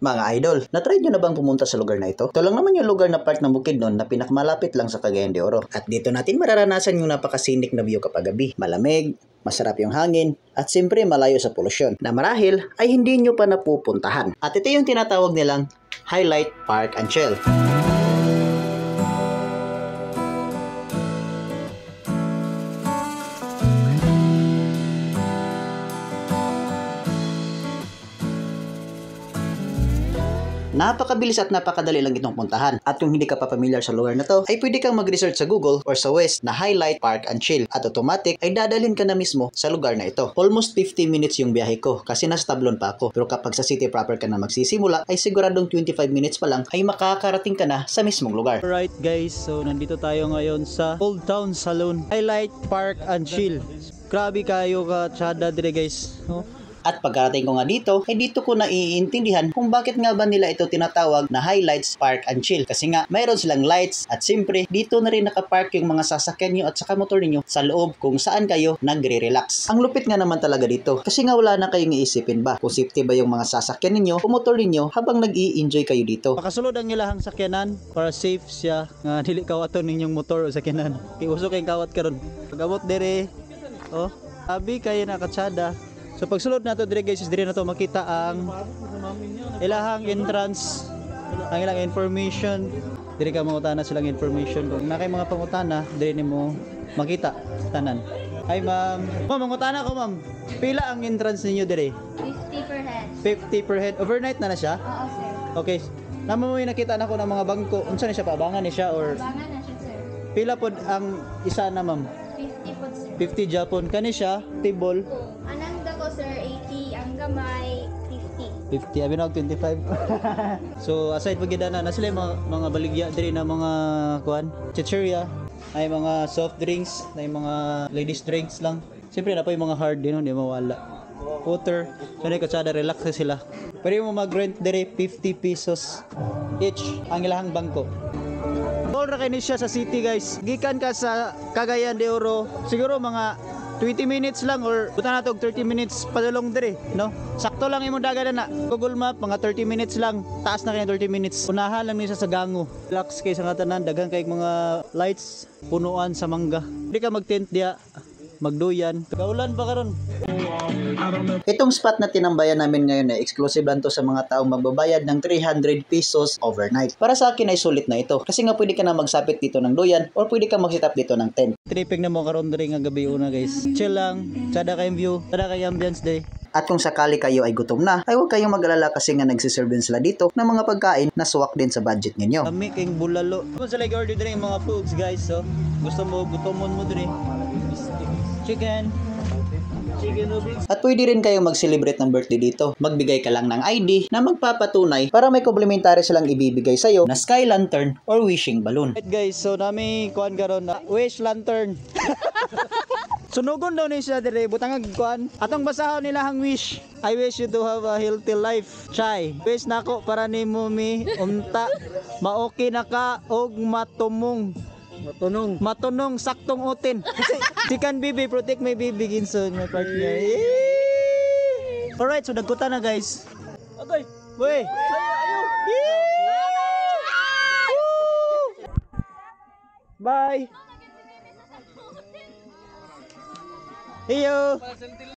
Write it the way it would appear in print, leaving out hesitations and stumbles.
Mga idol, na-try nyo na bang pumunta sa lugar na ito? Ito lang naman yung lugar na part ng Bukidnon na pinakamalapit lang sa Cagayan de Oro. At dito natin mararanasan yung napakasinik na view kapag gabi. Malamig, masarap yung hangin, at siyempre malayo sa polusyon na marahil ay hindi nyo pa napupuntahan. At ito yung tinatawag nilang Highlight Park and Chill. Napakabilis at napakadali lang itong puntahan. At kung hindi ka pa familiar sa lugar na to, ay pwede kang mag-research sa Google or sa Waze na Highlight Park and Chill. At automatic ay dadalhin ka na mismo sa lugar na ito. Almost 50 minutes yung biyahe ko kasi nasa Tablon pa ako. Pero kapag sa city proper ka na magsisimula, ay siguradong 25 minutes pa lang ay makakarating ka na sa mismong lugar. Alright guys, so nandito tayo ngayon sa Old Town Saloon, Highlight Park and Chill. Grabe kayo ka tsada dire guys, no? At pagkarating ko nga dito, ay dito ko na iintindihan kung bakit nga ba nila ito tinatawag na Highlights Park and Chill. Kasi nga, mayroon silang lights at siyempre, dito na rin nakapark yung mga sasakyan nyo at saka motor ninyo sa loob kung saan kayo nagre-relax. Ang lupit nga naman talaga dito. Kasi nga wala na kayong iisipin ba kung safety ba yung mga sasakyan ninyo o motor ninyo habang nag-i-enjoy kayo dito. Makasulod ang ilahang sakyanan para safe siya nga dili kawaton ninyong motor o sakyanan. Iuso kayong kawat karon. Pagamot dire. Oh, abi kayo nakatsada. So pagsulod nato dire guys, dire nato makita ang ilahang entrance, ang ilang information. Dire ka mangutana silang information kung na kay mga pangutana, dire nimo makita tanan. Ay ma'am, mangutana ko ma'am. Pila ang entrance ninyo dire? 50 per head. 50 per head. Overnight na siya? Oo, sir. Okay. Namo mo nakita na ko ng mga bangko. Unsa ni siya paabangan ni siya or Abangan na siya, sir. pila pod ang isa na ma'am? 50 po, sir. 50 Japon kani siya table. Anang dako, sir, 80. Ang gamay, 50. 50 abi na og 25. So aside pag gidana na sila yung mga baligya diri na mga kuan, chicheria, ay mga soft drinks, na yung mga ladies drinks lang. Siyempre na pa yung mga hard din, hindi mawala. Water, so na katsada relax na sila. Pwede mo mag-rent diri 50 pesos each ang ilahang bangko. All ra kay ni siya sa city guys. Gikan ka sa Cagayan de Oro, siguro mga 20 minutes lang or buta na to 30 minutes padulong dire, no? Sakto lang imong dagan na. Google Map mga 30 minutes lang. Taas na kay 30 minutes. Unahan lang ni siya sa gango. Relax kay sa nga tanan, daghan kay mga lights, punuan sa mangga. Di ka mag-tent diya, magduyan. Kaulan pa karon. Itong spot na tinambayan namin ngayon ay exclusive lang to sa mga taong magbabayad ng 300 pesos overnight. Para sa akin ay sulit na ito. Kasi nga pwede ka na magsapit dito ng duyan or pwede ka mag-sit up dito ng tent. Tripping na mo karon diri nga gabi una guys. Chill lang, tsada kayong view, tsada kayong ambience day. At kung sakali kayo ay gutom na, ay huwag kayong mag-alala kasi nga nagsiserve sila dito ng mga pagkain na suwak din sa budget ninyo. Kami kayong bulalo. Kung sa order diri yung mga foods guys, so gusto mo gutomon mo diri. Chicken noodles. At pwede rin kayong mag-celebrate ng birthday dito. Magbigay ka lang ng ID na magpapatunay para may complimentary silang ibibigay sa'yo na sky lantern or wishing balloon. Right guys, so nami kuan karon na wish lantern. Sunugon daw ni siya dire butang kuan. Atong basahon nila hang wish. I wish you to have a healthy life. Chai, wish nako para nimo mi unta maoki na ka og matumong. Matunong saktong utin. Chicken baby, protect my baby Ginson, my partner. Alright, so nagkuta na guys. Okay. Boy. Bye. Iyo.